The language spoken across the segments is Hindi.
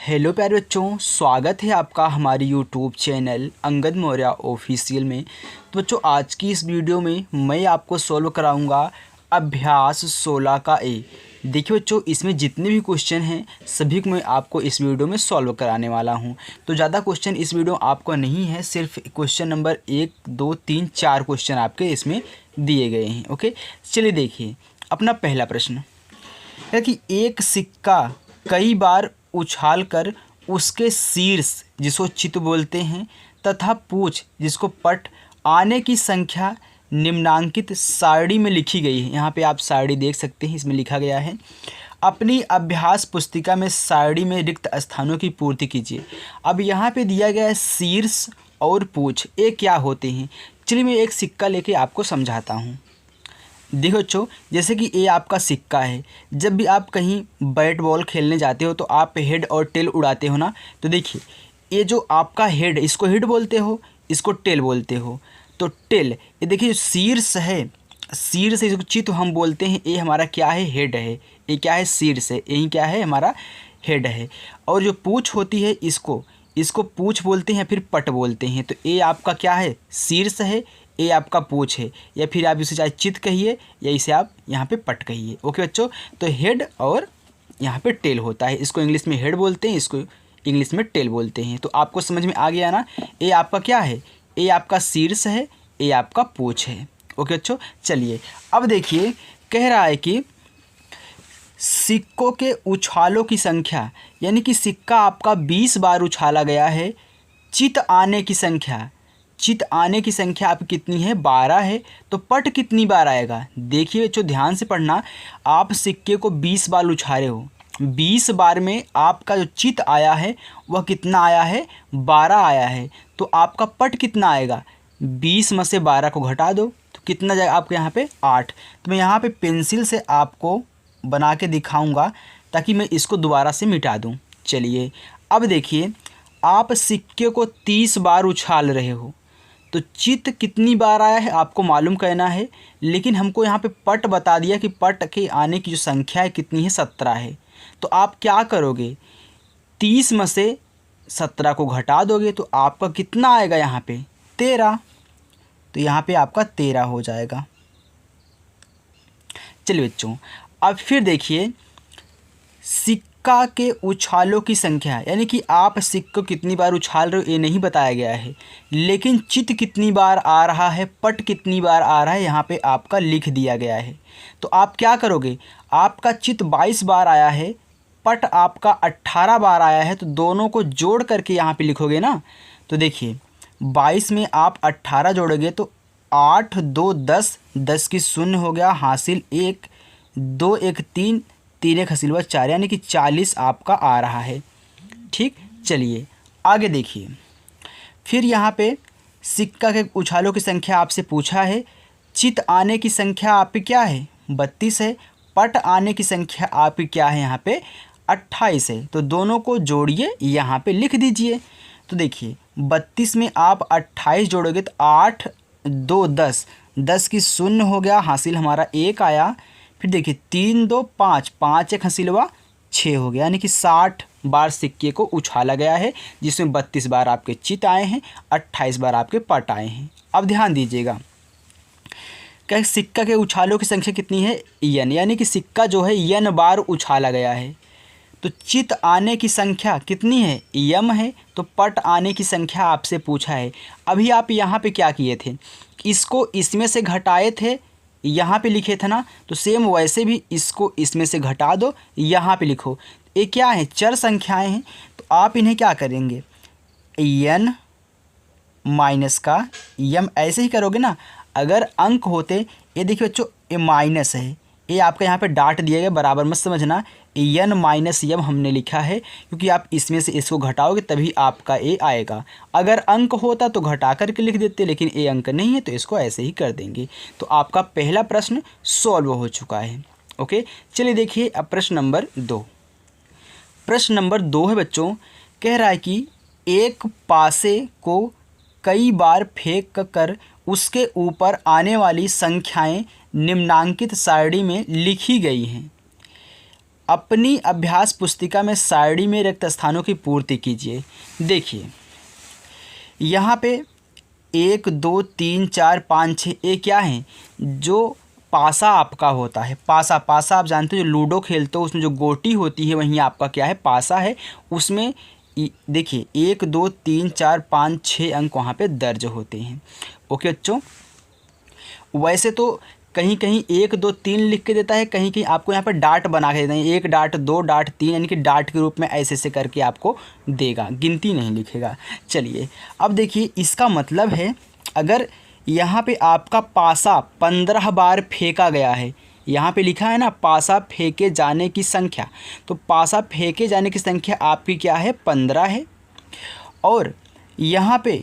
हेलो प्यारे बच्चों, स्वागत है आपका हमारी YouTube channel Angad Maurya official में। तो बच्चों, आज की इस वीडियो में मैं आपको सॉल्व कराऊंगा अभ्यास 16 का ए। देखिए बच्चों, इसमें जितने भी क्वेश्चन हैं सभी को मैं आपको इस वीडियो में सॉल्व कराने वाला हूं। तो ज़्यादा क्वेश्चन इस वीडियो आपको नहीं है, सिर्फ क्वेश्चन नंबर 1, 2, 3, 4 क्वेश्चन आपके इसमें दिए गए हैं। ओके, चलिए देखिए अपना पहला प्रश्न है कि एक सिक्का कई बार उछालकर उसके शीर्ष, जिसको चित बोलते हैं, तथा पूंछ, जिसको पट, आने की संख्या निम्नांकित सारणी में लिखी गई है। यहाँ पे आप सारणी देख सकते हैं, इसमें लिखा गया है अपनी अभ्यास पुस्तिका में सारणी में रिक्त स्थानों की पूर्ति कीजिए। अब यहाँ पे दिया गया है शीर्ष और पूंछ, ये क्या होते हैं। चलिए मैं एक सिक्का लेके आपको समझाता हूँ। देखो बच्चों, जैसे कि ये आपका सिक्का है। जब भी आप कहीं बैट बॉल खेलने जाते हो तो आप हेड और टेल उड़ाते हो ना। तो देखिए, ये जो आपका हेड, इसको हेड बोलते हो, इसको टेल बोलते हो। तो टेल, ये देखिए जो शीर्ष है, शीर्ष इसको चित हम बोलते हैं, ये हमारा क्या है, हेड है। ये क्या है, शीर्ष है, यही क्या है, हमारा हेड है। और जो पूँछ होती है, इसको पूँछ बोलते हैं, फिर पट बोलते हैं। तो ये आपका क्या है, शीर्ष है, ये आपका पूँछ है, या फिर आप इसे चाहे चित कहिए या इसे आप यहाँ पे पट कहिए। ओके बच्चों, तो हेड और यहाँ पे टेल होता है। इसको इंग्लिश में हेड बोलते हैं, इसको इंग्लिश में टेल बोलते हैं। तो आपको समझ में आ गया ना, ये आपका क्या है, ये आपका शीर्ष है, ये आपका पूँछ है। ओके बच्चों, चलिए अब देखिए, कह रहा है कि सिक्कों के उछालों की संख्या, यानी कि सिक्का आपका 20 बार उछाला गया है। चित आने की संख्या, चित आने की संख्या आपकी कितनी है, 12 है। तो पट कितनी बार आएगा, देखिए बच्चों ध्यान से पढ़ना। आप सिक्के को 20 बार उछाले हो, 20 बार में आपका जो चित आया है वह कितना आया है, 12 आया है। तो आपका पट कितना आएगा, 20 में से 12 को घटा दो तो कितना जाएगा आपके यहाँ पे, 8। तो मैं यहाँ पे पेंसिल से आपको बना के दिखाऊंगा ताकि मैं इसको दोबारा से मिटा दूँ। चलिए अब देखिए, आप सिक्के को 30 बार उछाल रहे हो, तो चित कितनी बार आया है आपको मालूम करना है। लेकिन हमको यहाँ पे पट बता दिया कि पट के आने की जो संख्या है कितनी है, 17 है। तो आप क्या करोगे, 30 में से 17 को घटा दोगे तो आपका कितना आएगा यहाँ पे, 13। तो यहाँ पे आपका 13 हो जाएगा। चलिए बच्चों, अब फिर देखिए, सिक्का के उछालों की संख्या, यानी कि आप सिक्को कितनी बार उछाल रहे हो ये नहीं बताया गया है, लेकिन चित कितनी बार आ रहा है, पट कितनी बार आ रहा है, यहाँ पे आपका लिख दिया गया है। तो आप क्या करोगे, आपका चित 22 बार आया है, पट आपका 18 बार आया है, तो दोनों को जोड़ करके यहाँ पे लिखोगे ना। तो देखिए 22 में आप 18 जोड़ोगे तो 8 2 10, 10 की शून्य हो गया, हासिल 1, 2 1 3, 3 1 हासिल हुआ 4, यानी कि 40 आपका आ रहा है। ठीक, चलिए आगे देखिए। फिर यहाँ पे सिक्का के उछालों की संख्या आपसे पूछा है। चित आने की संख्या आपकी क्या है, 32 है। पट आने की संख्या आपकी क्या है, यहाँ पे 28 है। तो दोनों को जोड़िए, यहाँ पे लिख दीजिए। तो देखिए 32 में आप 28 जोड़ोगे तो 8 2 10, 10 की शून्य हो गया, हासिल हमारा 1 आया। फिर देखिए 3 2 5, 5 1 हासिल हुआ 6 हो गया, यानी कि 60 बार सिक्के को उछाला गया है, जिसमें 32 बार आपके चित आए हैं, 28 बार आपके पट आए हैं। अब ध्यान दीजिएगा, क्या सिक्का के उछालों की संख्या कितनी है, n, यानी कि सिक्का जो है n बार उछाला गया है। तो चित आने की संख्या कितनी है, m है। तो पट आने की संख्या आपसे पूछा है। अभी आप यहाँ पे क्या किए थे, इसको इसमें से घटाए थे, यहाँ पे लिखे थे ना। तो सेम वैसे भी इसको इसमें से घटा दो, यहाँ पे लिखो। ये क्या है, चर संख्याएं हैं। तो आप इन्हें क्या करेंगे, n माइनस का m, ऐसे ही करोगे ना। अगर अंक होते, ये देखिए बच्चों ये माइनस है, ये आपका यहाँ पे डाट दिया गया, बराबर मत समझना। n माइनस m हमने लिखा है क्योंकि आप इसमें से इसको घटाओगे तभी आपका a आएगा। अगर अंक होता तो घटा करके लिख देते, लेकिन a अंक नहीं है तो इसको ऐसे ही कर देंगे। तो आपका पहला प्रश्न सॉल्व हो चुका है। ओके, चलिए देखिए अब प्रश्न नंबर 2। प्रश्न नंबर 2 है बच्चों, कह रहा है कि एक पासे को कई बार फेंक कर उसके ऊपर आने वाली संख्याएं निम्नांकित सारणी में लिखी गई हैं। अपनी अभ्यास पुस्तिका में सारणी में रिक्त स्थानों की पूर्ति कीजिए। देखिए यहाँ पे 1 2 3 4 5 6 ये क्या है, जो पासा आपका होता है। पासा पासा आप जानते हो, जो लूडो खेलते हो उसमें जो गोटी होती है वहीं आपका क्या है, पासा है। उसमें देखिए 1 2 3 4 5 6 अंक वहाँ पे दर्ज होते हैं। ओके बच्चों, वैसे तो कहीं कहीं 1 2 3 लिख के देता है, कहीं कहीं आपको यहाँ पर डाट बना के देते हैं, 1 डाट 2 डाट 3, यानी कि डाट के रूप में ऐसे ऐसे करके आपको देगा, गिनती नहीं लिखेगा। चलिए अब देखिए इसका मतलब है, अगर यहाँ पे आपका पासा 15 बार फेंका गया है, यहाँ पे लिखा है ना पासा फेंके जाने की संख्या, तो पासा फेंके जाने की संख्या आपकी क्या है, 15 है। और यहाँ पे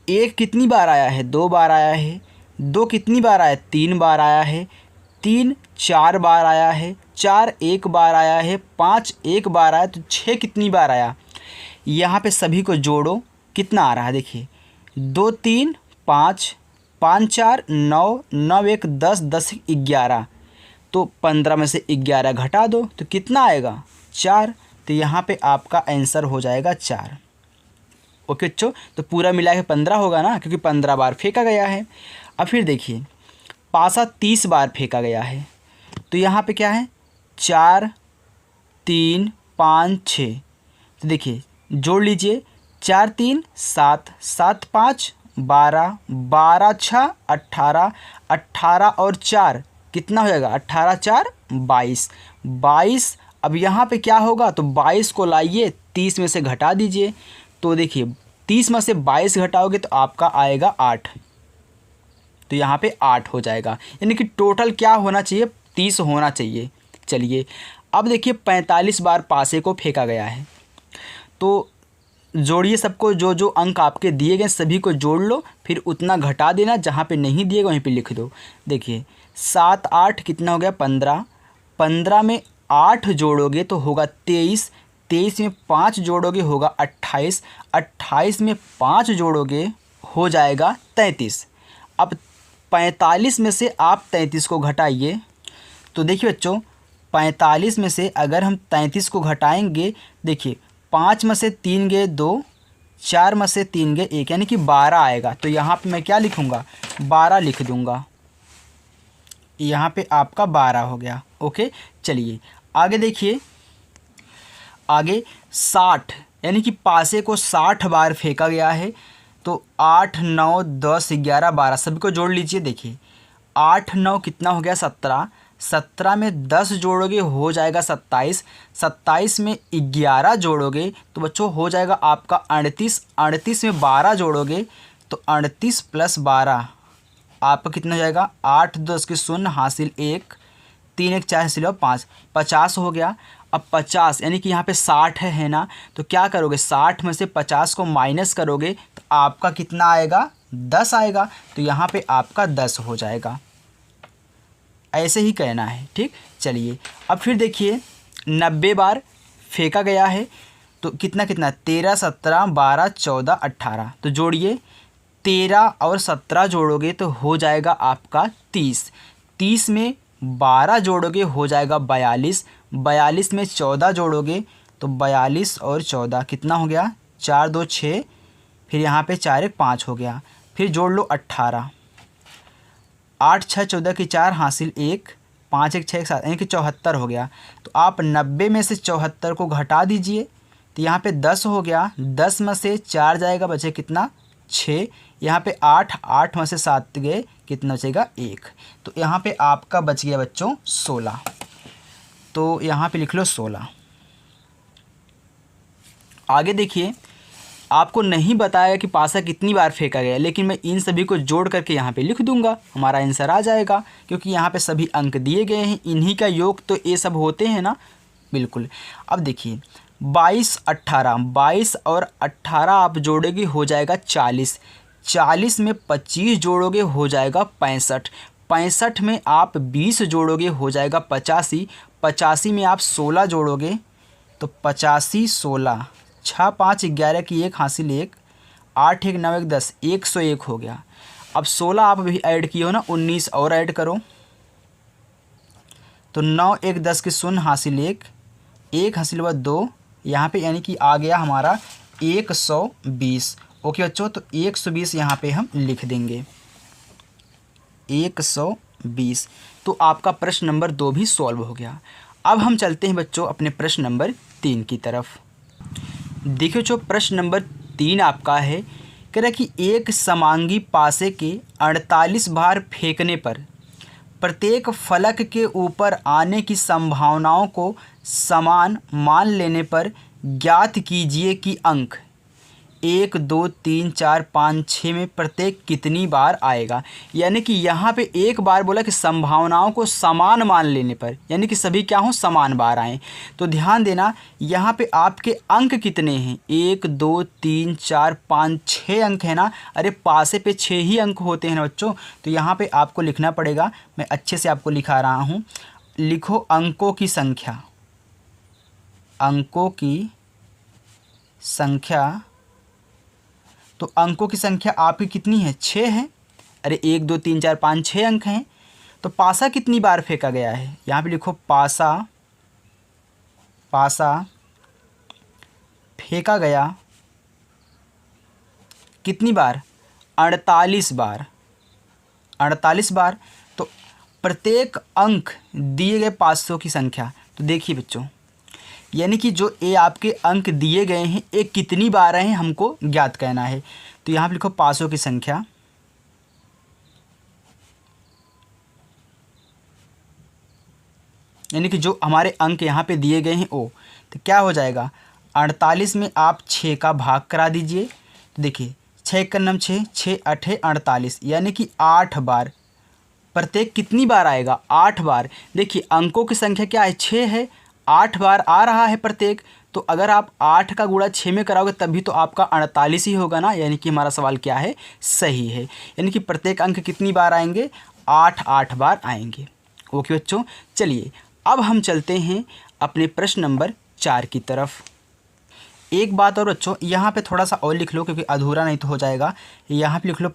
1 कितनी बार आया है, 2 बार आया है। 2 कितनी बार आया, 3 बार आया है। 3 4 बार आया है। 4 1 बार आया है। 5 1 बार आया, तो 6 कितनी बार आया। यहाँ पे सभी को जोड़ो, कितना आ रहा है, देखिए 2 3 5 5 4 9 9 1 10 10 11, तो 15 में से 11 घटा दो तो कितना आएगा, 4। तो यहाँ पे आपका आंसर हो जाएगा 4। ओके बच्चों, तो पूरा मिला के 15 होगा ना, क्योंकि 15 बार फेंका गया है। अब फिर देखिए पासा 30 बार फेंका गया है, तो यहाँ पे क्या है, 4 3 5 6, तो देखिए जोड़ लीजिए, 4 3 7 7 5 12 12 6 18 18 और 4 कितना हो जाएगा, 18 4 22 22। अब यहाँ पे क्या होगा, तो 22 को लाइए 30 में से घटा दीजिए, तो देखिए 30 में से 22 घटाओगे तो आपका आएगा 8, तो यहाँ पे 8 हो जाएगा। यानी कि टोटल क्या होना चाहिए, 30 होना चाहिए। चलिए अब देखिए 45 बार पासे को फेंका गया है, तो जोड़िए सबको, जो जो अंक आपके दिए गए सभी को जोड़ लो, फिर उतना घटा देना, जहाँ पे नहीं दिए वहीं पे लिख दो। देखिए 7 8 कितना हो गया, 15। 15 में 8 जोड़ोगे तो होगा 23। 23 में 5 जोड़ोगे होगा 28। 28 में 5 जोड़ोगे हो जाएगा 33। अब 45 में से आप 33 को घटाइए, तो देखिए बच्चों 45 में से अगर हम 33 को घटाएंगे, देखिए 5 में से 3 गए 2, 4 में से 3 गए 1, यानी कि 12 आएगा। तो यहाँ पे मैं क्या लिखूँगा, 12 लिख दूँगा। यहाँ पे आपका 12 हो गया। ओके चलिए आगे देखिए, आगे 60, यानी कि पासे को 60 बार फेंका गया है, तो 8 9 10 11 12 सभी को जोड़ लीजिए। देखिए 8 9 कितना हो गया, 17। 17 में 10 जोड़ोगे हो जाएगा 27। 27 में 11 जोड़ोगे तो बच्चों हो जाएगा आपका 38। 38 में 12 जोड़ोगे तो 38 प्लस 12 आपका कितना हो जाएगा, 8 10 के 0 हासिल 1, 3 1 4 हासिल 5, 50 हो गया। अब 50 यानी कि यहाँ पे 60 है ना, तो क्या करोगे, 60 में से 50 को माइनस करोगे तो आपका कितना आएगा, 10 आएगा। तो यहाँ पे आपका 10 हो जाएगा। ऐसे ही कहना है, ठीक। चलिए अब फिर देखिए 90 बार फेंका गया है, तो कितना कितना, 13 17 12 14 18, तो जोड़िए 13 और 17 जोड़ोगे तो हो जाएगा आपका 30। 30 में 12 जोड़ोगे हो जाएगा 42। 42 में 14 जोड़ोगे तो 42 और 14 कितना हो गया, 4 2 6, फिर यहाँ पे 4 1 5 हो गया। फिर जोड़ लो 18, 8 6 14 की 4 हासिल 1, 5 1 6 1 7, यानी कि 74 हो गया। तो आप 90 में से 74 को घटा दीजिए, तो यहाँ पे 10 हो गया। 10 में से 4 जाएगा, बचे कितना, 6। यहाँ पे 8 8 में से 7 गए, कितना बचेगा, 1। तो यहाँ पे आपका बच गया बच्चों 16। तो यहाँ पे लिख लो 16। आगे देखिए, आपको नहीं बताया कि पासा कितनी बार फेंका गया, लेकिन मैं इन सभी को जोड़ करके यहाँ पे लिख दूंगा, हमारा आंसर आ जाएगा, क्योंकि यहाँ पे सभी अंक दिए गए हैं, इन्हीं का योग तो ये सब होते हैं ना, बिल्कुल। अब देखिए 22 18, 22 और 18 आप जोड़ोगे हो जाएगा 40। 40 में 25 जोड़ोगे हो जाएगा 65। 65 में आप 20 जोड़ोगे हो जाएगा 85। 85 में आप 16 जोड़ोगे तो 85 16, 6 5 11 की 1 हासिल 1, 8 1 9 1 10, 101 हो गया। अब 16 आप भी ऐड किए हो ना, 19 और ऐड करो तो 9 1 10 के 0 हासिल 1, 1 हासिल हुआ 2 यहाँ पे, यानी कि आ गया हमारा 120। ओके बच्चों, तो 120 यहाँ पे हम लिख देंगे 120। तो आपका प्रश्न नंबर 2 भी सॉल्व हो गया। अब हम चलते हैं बच्चों अपने प्रश्न नंबर 3 की तरफ। देखिए जो प्रश्न नंबर 3 आपका है, कह रहा है कि एक समांगी पासे के 48 बार फेंकने पर प्रत्येक फलक के ऊपर आने की संभावनाओं को समान मान लेने पर ज्ञात कीजिए कि अंक 1 2 3 4 5 6 में प्रत्येक कितनी बार आएगा। यानी कि यहाँ पे एक बार बोला कि संभावनाओं को समान मान लेने पर, यानी कि सभी क्या हों, समान बार आएँ। तो ध्यान देना यहाँ पे आपके अंक कितने हैं, 1 2 3 4 5 6 अंक है ना। अरे पासे पे 6 ही अंक होते हैं ना बच्चों। तो यहाँ पे आपको लिखना पड़ेगा, मैं अच्छे से आपको लिखा रहा हूँ। लिखो अंकों की संख्या, अंकों की संख्या। तो अंकों की संख्या आपकी कितनी है, 6 है। अरे 1 2 3 4 5 6 अंक हैं। तो पासा कितनी बार फेंका गया है, यहाँ पे लिखो पासा, पासा फेंका गया कितनी बार, 48 बार, 48 बार। तो प्रत्येक अंक दिए गए पासों की संख्या। तो देखिए बच्चों, यानी कि जो ये आपके अंक दिए गए हैं ये कितनी बार आए हैं हमको ज्ञात करना है। तो यहाँ पे लिखो पासों की संख्या, यानी कि जो हमारे अंक यहाँ पे दिए गए हैं वो, तो क्या हो जाएगा, 48 में आप 6 का भाग करा दीजिए। तो देखिए 6 का नाम 6, 6 8 48, यानी कि 8 बार। प्रत्येक कितनी बार आएगा, 8 बार। देखिए अंकों की संख्या क्या है, 6 है, 8 बार आ रहा है प्रत्येक। तो अगर आप 8 का गुणा 6 में कराओगे तभी तो आपका 48 ही होगा ना। यानी कि हमारा सवाल क्या है, सही है। यानी कि प्रत्येक अंक कितनी बार आएंगे, 8 बार आएंगे। ओके बच्चों, चलिए अब हम चलते हैं अपने प्रश्न नंबर 4 की तरफ। एक बात और बच्चों, यहाँ पे थोड़ा सा और लिख लो क्योंकि अधूरा नहीं तो हो जाएगा। यहाँ पे लिख लो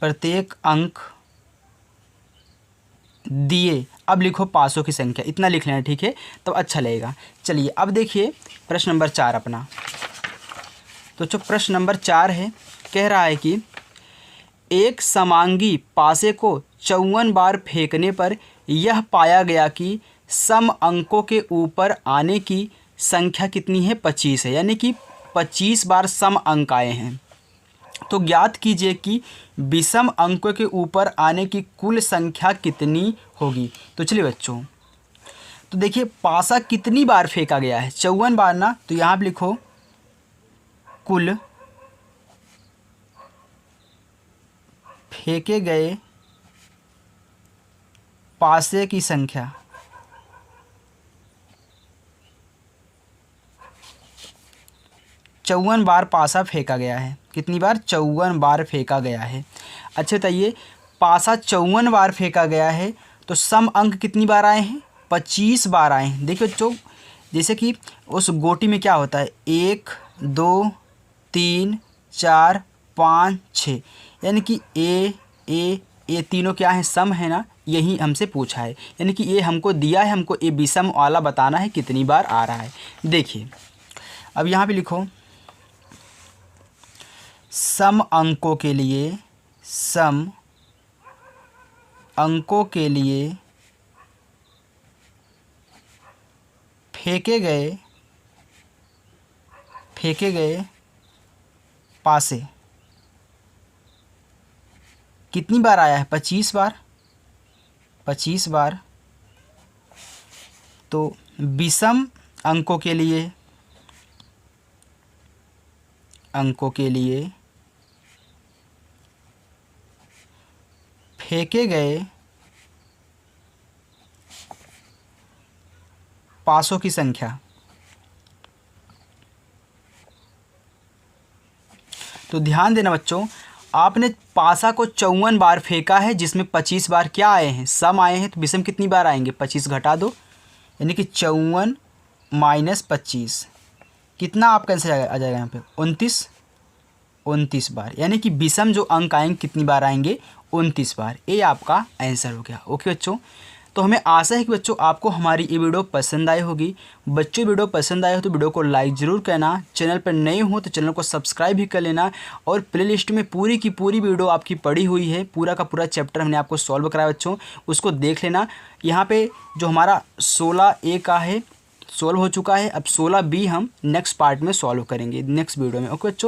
प्रत्येक अंक दिए। अब लिखो पासों की संख्या, इतना लिख लेना, ठीक है, तो अच्छा लगेगा। चलिए अब देखिए प्रश्न नंबर 4 अपना। तो जो प्रश्न नंबर 4 है, कह रहा है कि एक समांगी पासे को 54 बार फेंकने पर यह पाया गया कि सम अंकों के ऊपर आने की संख्या कितनी है, 25 है। यानी कि 25 बार सम अंक आए हैं। तो ज्ञात कीजिए कि विषम अंकों के ऊपर आने की कुल संख्या कितनी होगी। तो चलिए बच्चों, तो देखिए पासा कितनी बार फेंका गया है, 54 बार ना। तो यहाँ पे लिखो कुल फेंके गए पासे की संख्या। चौवन बार पासा फेंका गया है। कितनी बार, 54 बार फेंका गया है। अच्छा बताइए, पासा 54 बार फेंका गया है तो सम अंक कितनी बार आए हैं, 25 बार आए हैं। देखिए बच्चों, जैसे कि उस गोटी में क्या होता है, 1 2 3 4 5 6, यानी कि ए तीनों क्या है, सम है ना। यही हमसे पूछा है, यानी कि ये हमको दिया है, हमको ये विषम वाला बताना है कितनी बार आ रहा है। देखिए अब यहाँ पे लिखो सम अंकों के लिए, सम अंकों के लिए फेंके गए पासे कितनी बार आया है, 25 बार, 25 बार। तो विषम अंकों के लिए फेंके गए पासों की संख्या। तो ध्यान देना बच्चों, आपने पासा को 54 बार फेंका है जिसमें 25 बार क्या आए हैं, सम आए हैं। तो विषम कितनी बार आएंगे, 25 घटा दो, यानी कि 54 - 25 कितना आपका आंसर आ जाएगा यहाँ पे, 29 बार। यानी कि विषम जो अंक आएंगे कितनी बार आएंगे, 29 बार। ये आपका आंसर हो गया। ओके बच्चों, तो हमें आशा है कि बच्चों आपको हमारी ये वीडियो पसंद आई होगी। बच्चों वीडियो पसंद आए हो तो वीडियो को लाइक ज़रूर करना, चैनल पर नए हो तो चैनल को सब्सक्राइब भी कर लेना। और प्लेलिस्ट में पूरी की पूरी वीडियो आपकी पड़ी हुई है, पूरा का पूरा चैप्टर हमने आपको सॉल्व कराया बच्चों, उसको देख लेना। यहाँ पे जो हमारा 16A का है सॉल्व हो चुका है, अब 16B हम नेक्स्ट पार्ट में सॉल्व करेंगे नेक्स्ट वीडियो में। ओके बच्चों।